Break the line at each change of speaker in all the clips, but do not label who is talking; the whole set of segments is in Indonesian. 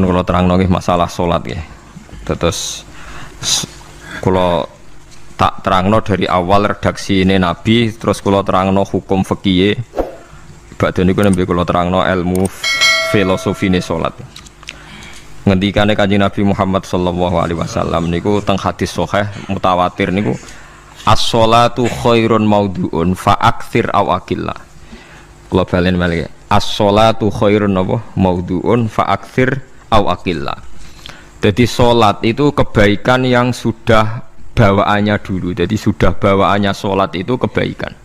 pun kalau terang nggih masalah salat nggih. Terus kalau tak terangno dari awal redaksi ini Nabi, terus kalau terangno hukum fikih. Badhe niku nembe kalau terangno ilmu filosofi ne salat. Ngendikane Kanjeng Nabi Muhammad sallallahu alaihi wasallam niku teng hadis sahih mutawatir niku as-sholatu khairun maudhu'un fa aktsir aw aqilla. Kula balen malih. As-sholatu khairun maudhu'un fa aktsir aw aqilla. Jadi salat itu kebaikan yang sudah bawaannya dulu. Jadi sudah bawaannya salat itu kebaikan.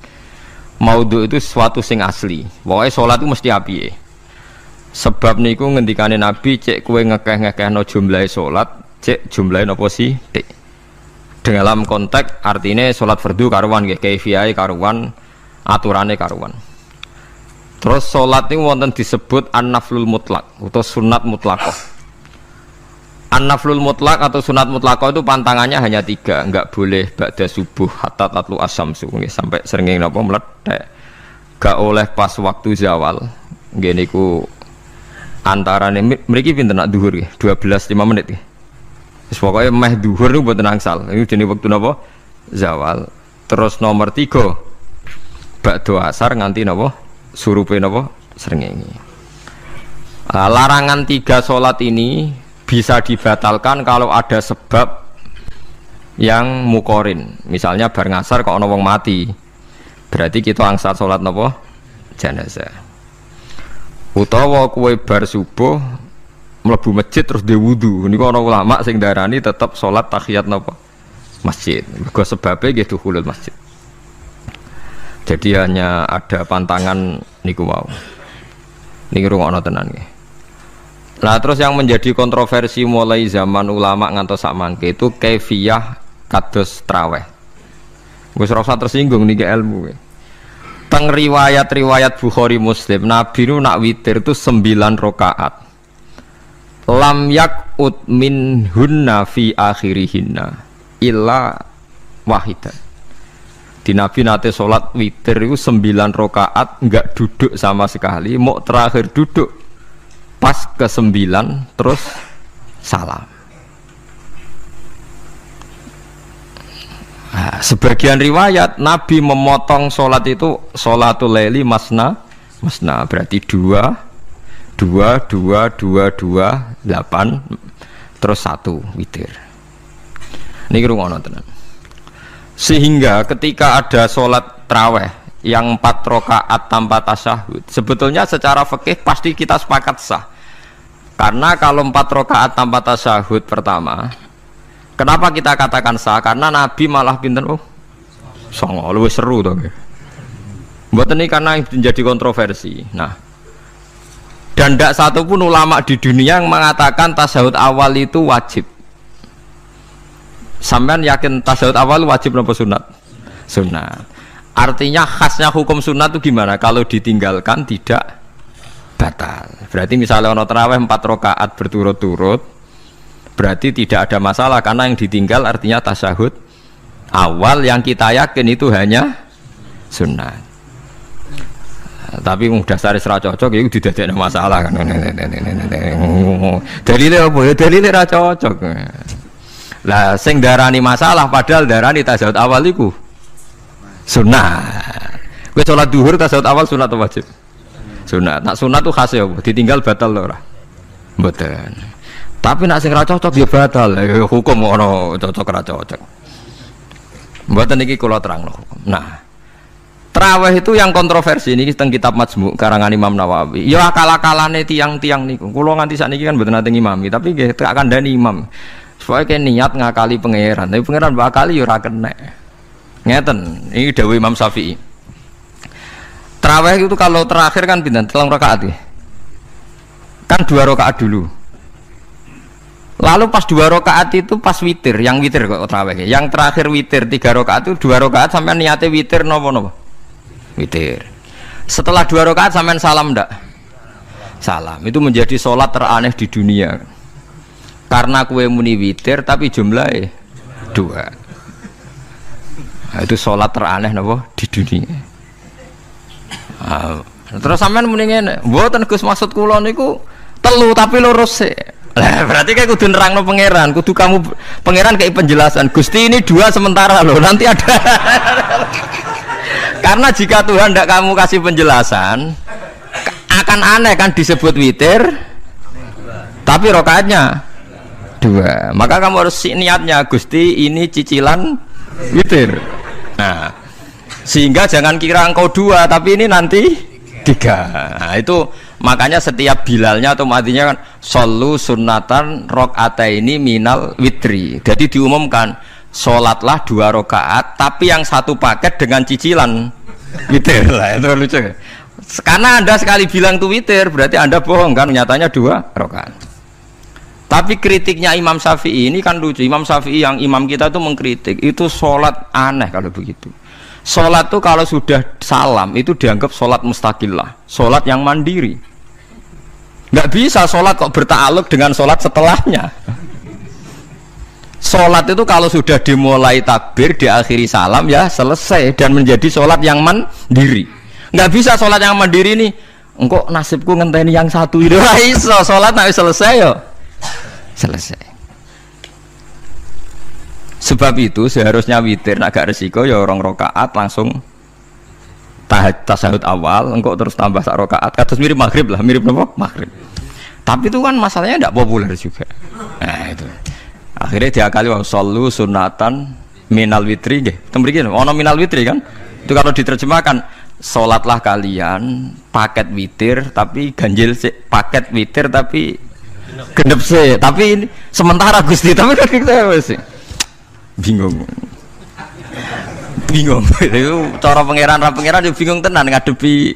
Maudhu itu sesuatu sing asli. Pokoke salat itu mesti apike. Sebab niku ngendikane Nabi cek kowe ngekeh-ngekehno jumlahe salat, cek jumlahe napa sih? Dalam konteks artinya salat fardu karuan nggih, kaifiyahe karuan, aturane karuan. Terus salat niku wonten disebut an-naflul mutlak atau sunat mutlaqah. An-naflul mutlak atau sunat mutlaqah itu pantangannya hanya 3, enggak boleh ba'da subuh hatta tatlu asyamsu nggih sampai srengenge napa mlethek. Enggak oleh pas waktu zawal. Nggih niku antarane mriki pinten nak dhuwur nggih 12-5 menit nggih. Wis pokoke meh dhuwur niku mboten angsal. Niku jenenge wektu napa? Zawal. Terus nomor 3 ba'da asar nganti napa? Surupe napa? Srengenge. Larangan 3 salat ini bisa dibatalkan kalau ada sebab yang mukorin. Misalnya bar ngasar kok ana wong mati. Berarti kita angsal salat napa? Jenazah. Utawa kowe bar subuh mlebu masjid terus dhe wudu. Niku ana ulama sing darani tetep salat tahiyat napa? Masjid. Mergo sebabe nggih dukhulul masjid. Jadi hanya ada pantangan niku wau. Niki rungokno tenan nggih. Nah terus yang menjadi kontroversi mulai zaman ulama ngantos sakmangke itu kaifiyah kados traweh. Wis ora usah tersinggung niki ilmu. Teng riwayat-riwayat Bukhari Muslim, Nabi nu nak witir itu 9 rakaat. Lam yakut min hunna fi akhirihinna illa wahidah. Di Nabi nate sholat witir itu 9 rakaat enggak duduk sama sekali, mau terakhir duduk pas ke-9 terus salam. Nah, sebagian riwayat Nabi memotong sholat itu sholatul laili masna berarti 2 8 terus 1 witir. Niki rungono tenan. Sehingga ketika ada sholat traweh yang 4 rakaat tanpa tasyahud, sebetulnya secara fikih pasti kita sepakat sah. Karena kalau 4 rakaat tanpa tasyahud pertama, kenapa kita katakan sah? Karena Nabi malah pinten songo luwih seru to nggih. Mboten iki karena menjadi kontroversi. Nah, dan tidak satu pun ulama di dunia yang mengatakan tasyahud awal itu wajib. Sampean yakin tasyahud awal wajib napa sunat? Sunat. Artinya khasnya hukum sunat itu gimana? Kalau ditinggalkan tidak batal. Berarti misalnya ono tarawih 4 rakaat berturut-turut, berarti tidak ada masalah karena yang ditinggal artinya tasyahud awal yang kita yakin itu hanya sunat. Tapi dasar ra cocok itu didadekno masalah kan. Dalile apa ya? Dalile ra cocok. Lah sing darani masalah padahal darani tasyahud awal iku sunat. Kowe salat zuhur tasyahud awal sunat atau wajib? Sunat. Nak sunat tuh khas ya, ditinggal batal lho ora? Mboten. Tapi nak sing ra cocok ya batal. Hukum ono cocok ra cocok. Mboten iki kula terangno hukum. Nah, traweh itu yang kontroversi ini teng kitab Majmu' karangan Imam Nawawi. Ya akal-akalane tiang-tiang niku. Kula nganti sakniki kan mboten nate ngimami, tapi nggih tak kandhani imam. Supaya ke niat ngakali pangeran. Tapi pangeran bakali ya ora kena. Ngeten, ini dawuh Imam Syafi'i. Tarawih itu kalau terakhir kan pinten? 3 rakaat ya. Kan 2 rakaat dulu. Lalu pas 2 rakaat itu pas witir, yang witir kok tarawih. Yang terakhir witir 3 rakaat itu 2 rakaat sampean niate witir napa? Witir. Setelah 2 rakaat sampean salam ndak? Salam. Itu menjadi sholat teraneh di dunia. Karena kue muni witir tapi jumlahnya 2. Nah, itu sholat teraneh napa di dunia. Terus sampean muni ngene, mboten Gus maksud kula niku 3 tapi lurus sik. Lah berarti kayak kudu nerangno pangeran, kudu kamu pangeran kayak penjelasan. Gusti ini 2 sementara loh, nanti ada. Karena jika Tuhan tidak kamu kasih penjelasan, akan aneh kan disebut witir, tapi rokaatnya 2. Maka kamu harus niatnya Gusti ini cicilan witir. Nah, sehingga jangan kira engkau 2, tapi ini nanti 3. Nah, itu makanya setiap bilalnya atau matinya kan solu sunnatan rok'ataini minal witri. Jadi diumumkan sholatlah 2 rakaat tapi yang 1 paket dengan cicilan witir. Lah itu lucu. Karena Anda sekali bilang itu witir berarti Anda bohong kan, nyatanya 2 rakaat. Tapi kritiknya Imam Syafi'i ini kan lucu. Imam Syafi'i yang imam kita itu mengkritik itu sholat aneh kalau begitu. Sholat itu kalau sudah salam itu dianggap sholat mustaqillah, sholat yang mandiri. Nggak bisa sholat kok bertakluk dengan sholat setelahnya. Sholat itu kalau sudah dimulai takbir, diakhiri salam ya selesai dan menjadi sholat yang mandiri. Nggak bisa sholat yang mandiri nih. Engkau nasibku ngenteni yang 1 itu. Iso sholat nggak selesai yo. Selesai. Sebab itu seharusnya witir agak resiko ya 2 rakaat langsung tasyahud awal, engkau terus tambah 1 rakaat. Kados mirip maghrib lah, mirip apa? Maghrib. Tapi itu kan masalahnya tidak populer juga. Nah itu. Akhirnya diakali wa shollu sunatan minal witri nggih. Tembriki ono minal witri kan? Itu kalau diterjemahkan salatlah kalian paket witir tapi ganjil sih, paket witir tapi gendep sih. Tapi ini sementara Gusti, tapi kan kita sih bingung itu cara pangeran juga bingung tenan ngadepi.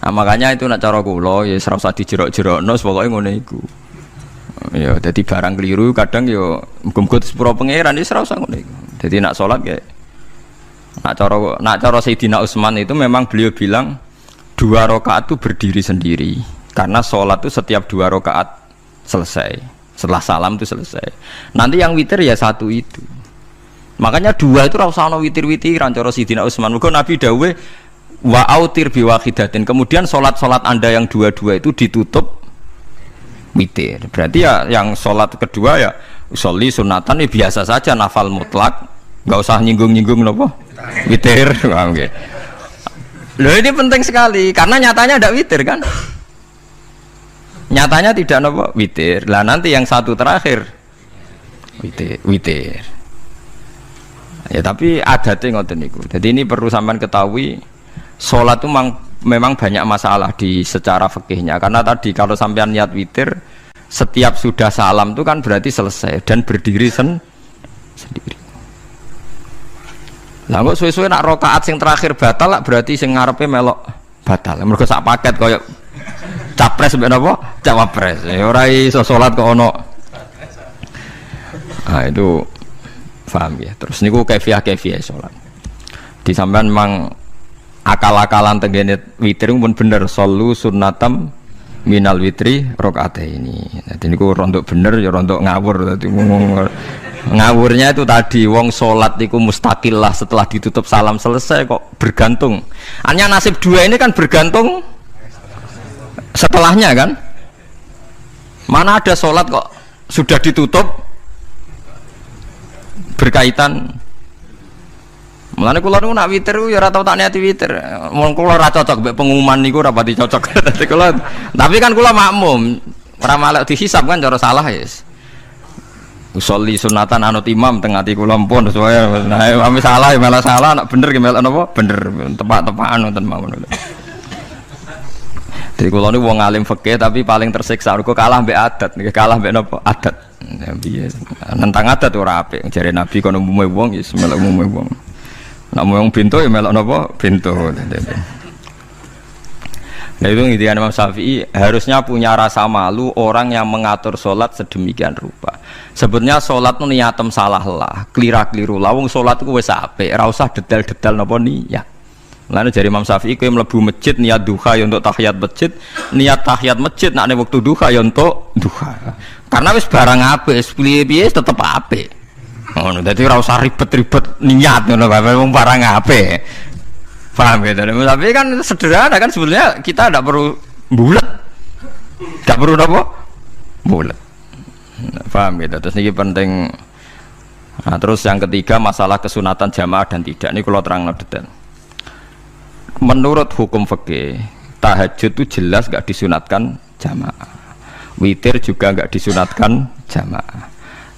Nah makanya itu nak cara kula ya ora usah dijerok-jerokno pokoke ngono iku ya. Dadi barang keliru kadang ya muga-muga sepuro pangeran ya ora usah ngono iku. Dadi nak salat kayak nak cara Sayyidina Utsman itu memang beliau bilang 2 rakaat itu berdiri sendiri karena salat itu setiap 2 rakaat selesai. Setelah salam itu selesai. Nanti yang witir ya 1 itu. Makanya 2 itu rasa ana witir-witiran cara Sidina Utsman. Mergo Nabi dawuh wa autir bi wahidatin. Kemudian salat-salat Anda yang 2 itu ditutup witir. Berarti ya yang salat kedua ya sholli sunatan ya biasa saja nafal mutlak. Enggak usah nyinggung-nyinggung napa? Witir. Oke. Loh ini penting sekali karena nyatanya ada witir kan? Nyatanya tidak nopo witir. Lah nanti yang 1 terakhir witir. Ya tapi adatnya ngoten niku. Jadi ini perlu sampean ketahui, salat itu memang banyak masalah di secara fikihnya. Karena tadi kalau sampean niat witir, setiap sudah salam itu kan berarti selesai dan berdiri sendiri. Lah kok suwe-suwe nak rakaat sing terakhir batal lah berarti sing ngarepe melok batal. Mergo sak paket koyo capres mbek napa? Cawapres. Ya ora iso salat kok ono. Ah itu paham ya. Terus niku kaifiah salat. Di sampean memang akal-akalan tenggene witir pun bener solu sunnatam minal witri rakaataini. Dadi niku rontok bener ya rontok ngawur. Dadi ngawurnya itu tadi wong salat niku mustaqillah setelah ditutup salam selesai kok bergantung. Hanya nasib 2 ini kan bergantung setelahnya kan. Mana ada sholat kok sudah ditutup berkaitan. Mulane kula niku nak witir ya ora tau tak niati witir. Wong kula ora cocok mbek pengumuman niku ora pati cocok. Tapi kan kula makmum, ora malek dihisab kan cara salah ya. Usolli sunatan anut imam teng ati kula mpun sesuai. Nah, ame salah ya malah salah, nak bener ki melok napa? Bener, tepak-tepakan wonten mawon. Jadi kalau ini wong alim fikih tapi paling tersiksa mergo kalah mbek adat, kalah mbek napa? Adat. Ya piye? Nentang adat ora apik. Jare Nabi kono umume wong ya melok umume wong. Nek wong pintu ya melok napa? Pintu. Nah itu intinya Imam Syafi'i harusnya punya rasa malu orang yang mengatur sholat sedemikian rupa. Sebetulnya sholat itu niatem salah lah, kelira-keliru lah. Wong sholat itu wis apik, ora usah detail-detail napa niat. Lalu dari Imam Syafi'i kowe mlebu masjid niat duha ya untuk tahiyat masjid, niat tahiyat masjid nek waktu duha ya untuk duha. Karena wis barang apik, wis piye-piye tetep apik. Ngono, dadi ora usah ribet-ribet niat ngono bae wong barang apik. Paham ya? Tapi kan sederhana kan sebetulnya kita tidak perlu bulat, tidak perlu apa bulat. Paham gitu. Terus ini penting. Nah, terus yang ketiga masalah kesunatan jamaah dan tidak. Ini kalau terang detail. Menurut hukum fikih, tahajud itu jelas gak disunatkan jamaah. Witir juga gak disunatkan jamaah.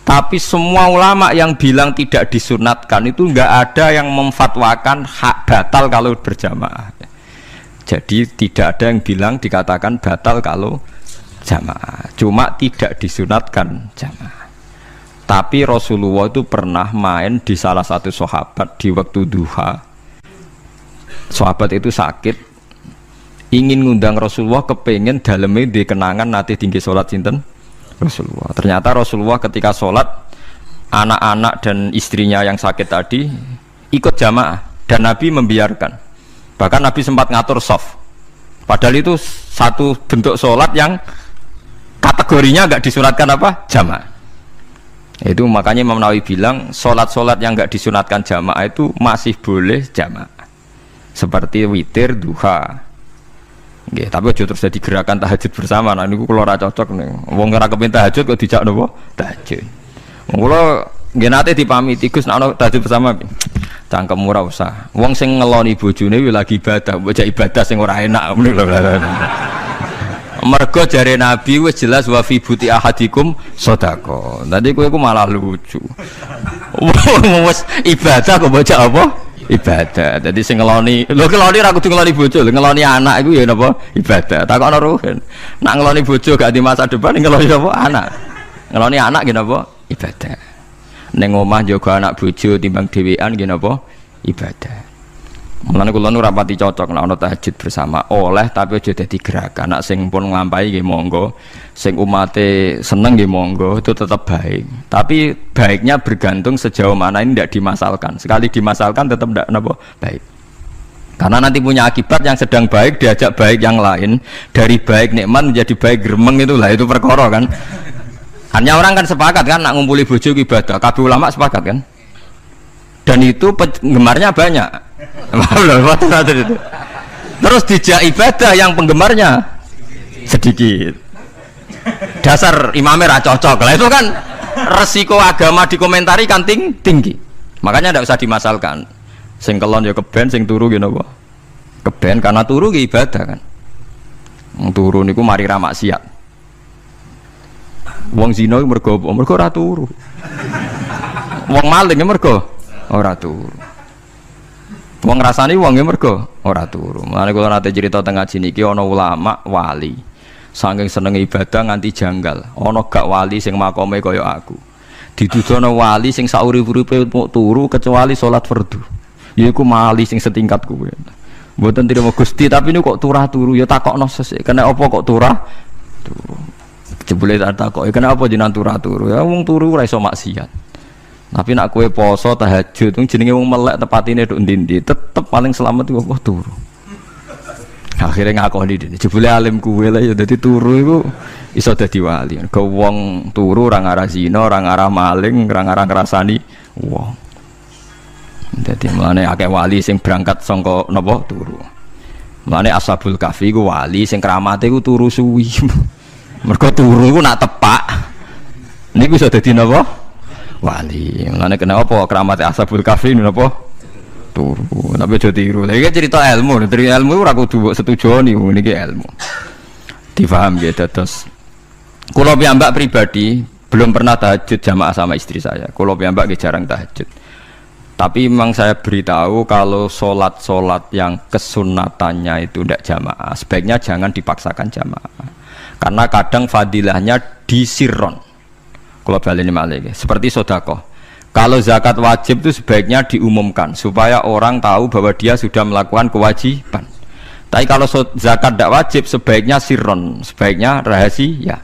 Tapi semua ulama yang bilang tidak disunatkan itu gak ada yang memfatwakan hak batal kalau berjamaah. Jadi tidak ada yang bilang dikatakan batal kalau jamaah. Cuma tidak disunatkan jamaah. Tapi Rasulullah itu pernah main di salah satu sahabat di waktu duha. Sahabat itu sakit, ingin ngundang Rasulullah, kepengen dalamnya di kenangan nanti tinggi sholat sinten Rasulullah. Ternyata Rasulullah ketika sholat, anak-anak dan istrinya yang sakit tadi ikut jamaah dan Nabi membiarkan. Bahkan Nabi sempat ngatur soft. Padahal itu satu bentuk sholat yang kategorinya nggak disunatkan apa? Jamaah. Itu makanya Imam Nawawi bilang sholat-sholat yang nggak disunatkan jamaah itu masih boleh jamaah, seperti witir, duha. Nggih, tapi aja terus jadi gerakan tahajud bersama. Nah niku kula ora cocok nih. Wong ora kepen tahajud kok dijak napa? Tahajud. Kula nggih nate dipamiti Gus nek ana tahajud bersama. Cangkem ora usah. Wong sing ngeloni bojone lagi ibadah, bocah ibadah sing ora enak. Mergo jare Nabi wis jelas wa fi buti ahadikum sedekah. Tadi kowe iku malah lucu. Wis ibadah kok bocah apa? Ibadah. Jadi sing ngeloni, lho ngeloni ra kudu ngeloni bojo, ngeloni anak iku ya napa? Ibadah. Takokno ruhen. Nak ngeloni bojo gak di masa depan ngeloni apa? Anak. Ngeloni anak ki napa? Ibadah. Ning omah jaga anak bojo timbang dhewean ki napa? Ibadah. Mulane kula nu rapati cocok nek ana tahajud bersama oleh tapi aja dadi gerakan. Nek sing pun nglampahi nggih monggo, sing umate seneng nggih monggo, itu tetap baik. Tapi baiknya bergantung sejauh mana ini tidak dimasalkan. Sekali dimasalkan tetap tidak napa baik. Karena nanti punya akibat yang sedang baik diajak baik yang lain, dari baik nikmat menjadi baik gremeng itulah itu perkara kan. Hanya orang kan sepakat kan nak ngumpuli bojo ibadah, kabeh ulama sepakat kan. Dan itu penggemarnya banyak. Terus dijak ibadah yang penggemarnya sedikit. Dasar imamnya ra cocok. Lah itu kan resiko agama dikomentari kan tinggi. Makanya tidak usah dimasalkan. Sing kelon ya keben, sing turu ya napa? Keben karena turu ki ibadah kan. Wong turu niku mari ra maksiat. Wong zina mergo ora turu. Wong maling mergo ora turu. Wong ngrasani wong ya mergo ora turu. Mulane kula nate cerita teng ngaji niki ana ulama wali. Saking seneng ibadah nganti janggal. Ana gak wali sing makome kaya aku. Ditudono wali sing saurip-uripe turu kecuali salat fardu. Yaiku wali sing setingkat kuwi. Mboten trimo Gusti tapi niku kok turah turu ya takokno sesuk. Kena apa kok turah? Turu. Jebule tak takoki kena apa jenengan turah turu? Ya wong turu ora iso maksiat. Tapi nak kue poso tahajud itu jenenge wong melek tepatine nduk ndi-ndi tetep paling selamat iku apa turu. Akhirnya ngakoni dene jebule alim kuwe lah ya dadi turu iku iso dadi wali. Go wong turu ora ngarah zina, ora ngarah maling, ora ngarah ngrasani wong. Dadi mulane akeh wali sing berangkat saka napa turu. Mulane Ashabul Kahfi iku wali sing kramate iku turu suwi. Mergo turu iku nak tepak niku iso dadi napa? Wali. Mulane kenapa keramat Ashabul Kahfi napa turu. Tapi aja tiru. Lha iki cerita ilmu, dari ilmu ora kudu setujoni niki ilmu. Difaham nggih dados. Kula piyambak pribadi belum pernah tahajud jamaah sama istri saya. Kula piyambak nggih jarang tahajud. Tapi memang saya beritahu kalau sholat yang kesunatannya itu tidak jamaah, sebaiknya jangan dipaksakan jamaah. Karena kadang fadilahnya disirron. Kalau balik ini malah seperti sodakoh. Kalau zakat wajib itu sebaiknya diumumkan supaya orang tahu bahwa dia sudah melakukan kewajiban. Tapi kalau zakat tidak wajib sebaiknya sirron, sebaiknya rahasia.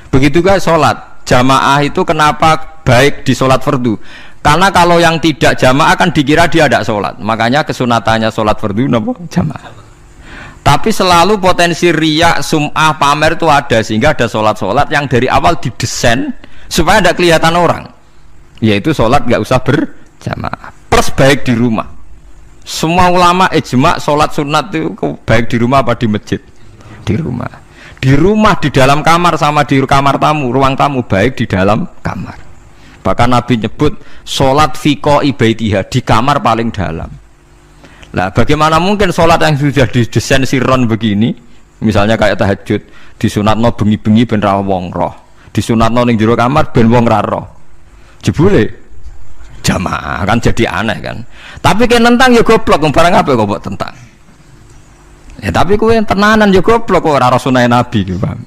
Begitu juga sholat jamaah itu kenapa baik di sholat fardu? Karena kalau yang tidak jamaah kan dikira dia tidak sholat. Makanya kesunatannya sholat fardu napa jamaah. Tapi selalu potensi riya, sum'ah, pamer itu ada sehingga ada sholat-sholat yang dari awal didesain supaya tidak kelihatan orang, yaitu sholat nggak usah berjamaah plus baik di rumah. Semua ulama ijma sholat sunat itu baik di rumah apa di masjid? Di rumah. Di rumah, di dalam kamar sama di kamar tamu, ruang tamu baik di dalam kamar. Bahkan Nabi nyebut sholat fiko ibaitiha di kamar paling dalam. Lah bagaimana mungkin sholat yang sudah didesain siron begini, misalnya kayak tahajud, disunatno bengi-bengi ben ra wong roh, disunatno ning jero kamar ben wong ra roh. Jebule jamaah kan jadi aneh kan. Tapi kan nentang ya goblok, barang apa kok mbok tentang. Ya tapi kowe tenanan ya goblok kok ora sunah Nabi ki, Bang.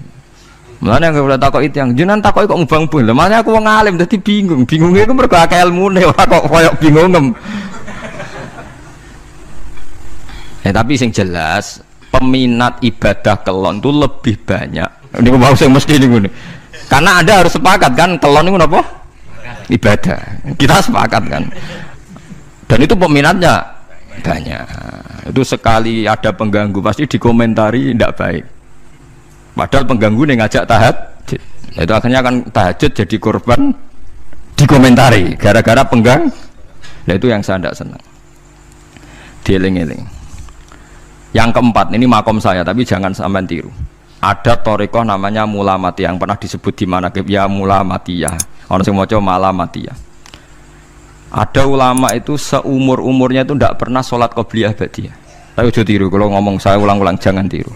Mulane aku ora takok itu yang jenengan takoki kok ngubang-ubang. Lah makane aku wong alim dadi bingung. Bingunge iku mergo akeh ilmune ora kok koyo bingungem. Ya tapi sing jelas peminat ibadah kelon itu lebih banyak. Niku mau sing mesti niku. Karena Anda harus sepakat kan kelon niku napa? Ibadah. Kita sepakat kan. Dan itu peminatnya banyak. Itu sekali ada pengganggu pasti dikomentari tidak baik. Padahal pengganggu nih ngajak tahajud. Itu akhirnya kan tahajud jadi korban dikomentari gara-gara penggang. Nah itu yang saya tidak senang. Dieling-eling. Yang keempat ini makom saya tapi jangan sampai tiru. Ada torikoh namanya mulamatiyah yang pernah disebut di mana ya mulamatiyah. Orang yang mau coba malamatiyah. Ada ulama itu seumur-umurnya itu tidak pernah sholat qobliyah ba'diyah. Tapi udah tiru, kalau ngomong saya ulang-ulang jangan tiru.